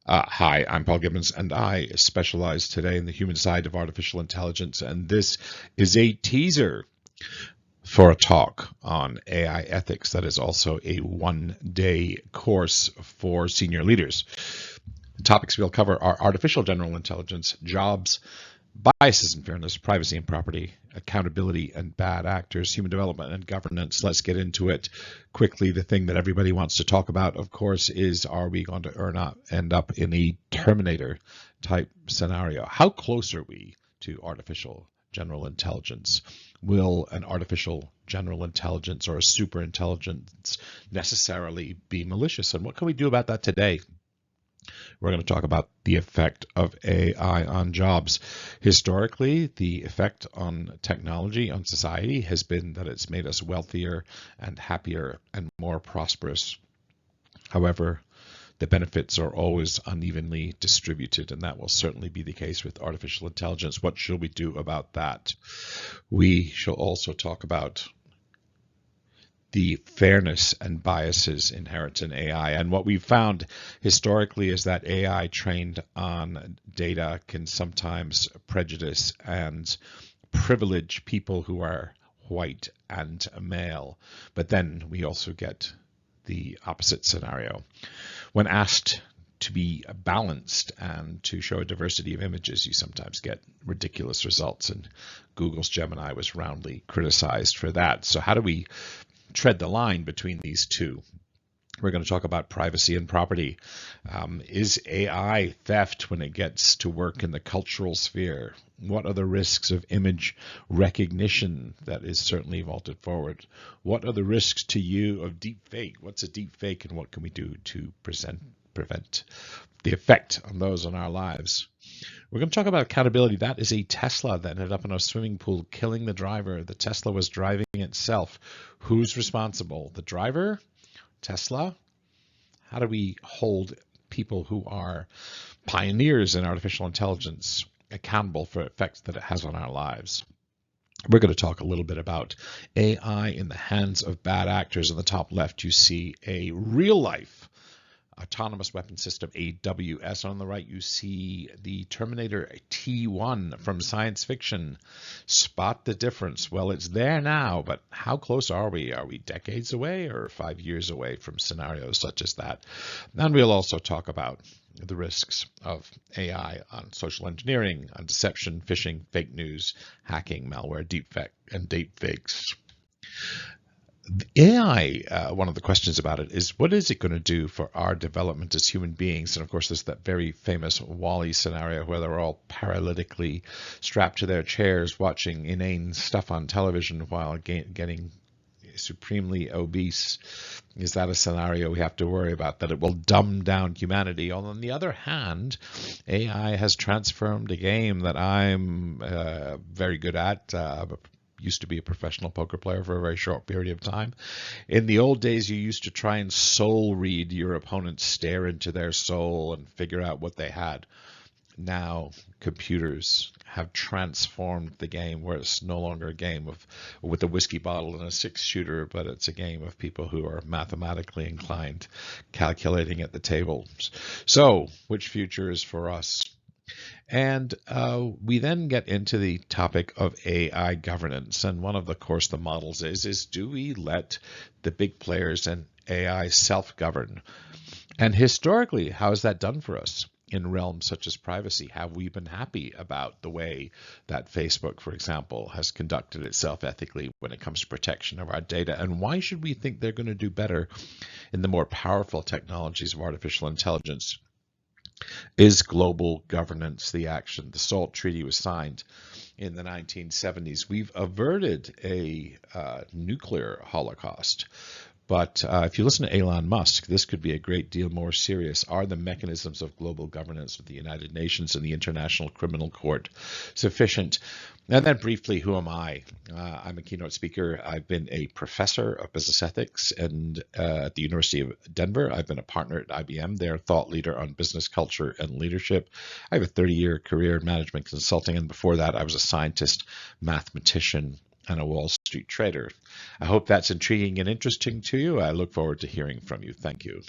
Hi, I'm Paul Gibbons, and I specialize today in the human side of artificial intelligence. And this is a teaser for a talk on AI ethics that is also a one-day course for senior leaders. The topics we'll cover are artificial general intelligence, jobs, biases and fairness, privacy and property, accountability and bad actors, human development and governance. Let's get into it quickly. The thing that everybody wants to talk about, of course, is are we going to end up in a Terminator type scenario? How close are we to artificial general intelligence? Will an artificial general intelligence or a super intelligence necessarily be malicious? And what can we do about that today? We're going to talk about the effect of AI on jobs. Historically, the effect on technology, on society, has been that it's made us wealthier and happier and more prosperous. However, the benefits are always unevenly distributed, and that will certainly be the case with artificial intelligence. What should we do about that? We shall also talk about the fairness and biases inherent in AI. And what we've found historically is that AI trained on data can sometimes prejudice and privilege people who are white and male. But then we also get the opposite scenario. When asked to be balanced and to show a diversity of images, you sometimes get ridiculous results. And Google's Gemini was roundly criticized for that. So how do we tread the line between these two? We're going to talk about privacy and property. Is AI theft when it gets to work in the cultural sphere? What are the risks of image recognition that is certainly vaulted forward? What are the risks to you of deep fake? What's a deep fake, and what can we do to prevent the effect on those on our lives? We're going to talk about accountability. That is a Tesla that ended up in a swimming pool, killing the driver. The Tesla was driving itself. Who's responsible? The driver? Tesla? How do we hold people who are pioneers in artificial intelligence accountable for effects that it has on our lives? We're going to talk a little bit about AI in the hands of bad actors. In the top left, you see a real-life autonomous weapon system, AWS. On the right, you see the Terminator T1 from science fiction. Spot the difference. Well, it's there now, but how close are we? Are we decades away or 5 years away from scenarios such as that? And we'll also talk about the risks of AI on social engineering, on deception, phishing, fake news, hacking, malware, deepfakes. AI, one of the questions about it is, what is it going to do for our development as human beings? And of course, there's that very famous Wall-E scenario where they're all paralytically strapped to their chairs watching inane stuff on television while getting supremely obese. Is that a scenario we have to worry about, that it will dumb down humanity? On the other hand, AI has transformed a game that I'm very good at. Used to be a professional poker player for a very short period of time. In the old days, you used to try and soul read your opponent, stare into their soul and figure out what they had. Now computers have transformed the game, where it's no longer a game with a whiskey bottle and a 6-shooter, but it's a game of people who are mathematically inclined, calculating at the table. So which future is for us? And we then get into the topic of AI governance. And one of the models is do we let the big players and AI self-govern? And historically, how has that done for us in realms such as privacy? Have we been happy about the way that Facebook, for example, has conducted itself ethically when it comes to protection of our data? And why should we think they're going to do better in the more powerful technologies of artificial intelligence? Is global governance the action? The SALT Treaty was signed in the 1970s. We've averted a nuclear holocaust. But if you listen to Elon Musk, this could be a great deal more serious. Are the mechanisms of global governance with the United Nations and the International Criminal Court sufficient? And then briefly, who am I? I'm a keynote speaker. I've been a professor of business ethics and at the University of Denver. I've been a partner at IBM, their thought leader on business culture and leadership. I have a 30-year career in management consulting, and before that, I was a scientist, mathematician, and a Wall Street trader. I hope that's intriguing and interesting to you. I look forward to hearing from you. Thank you.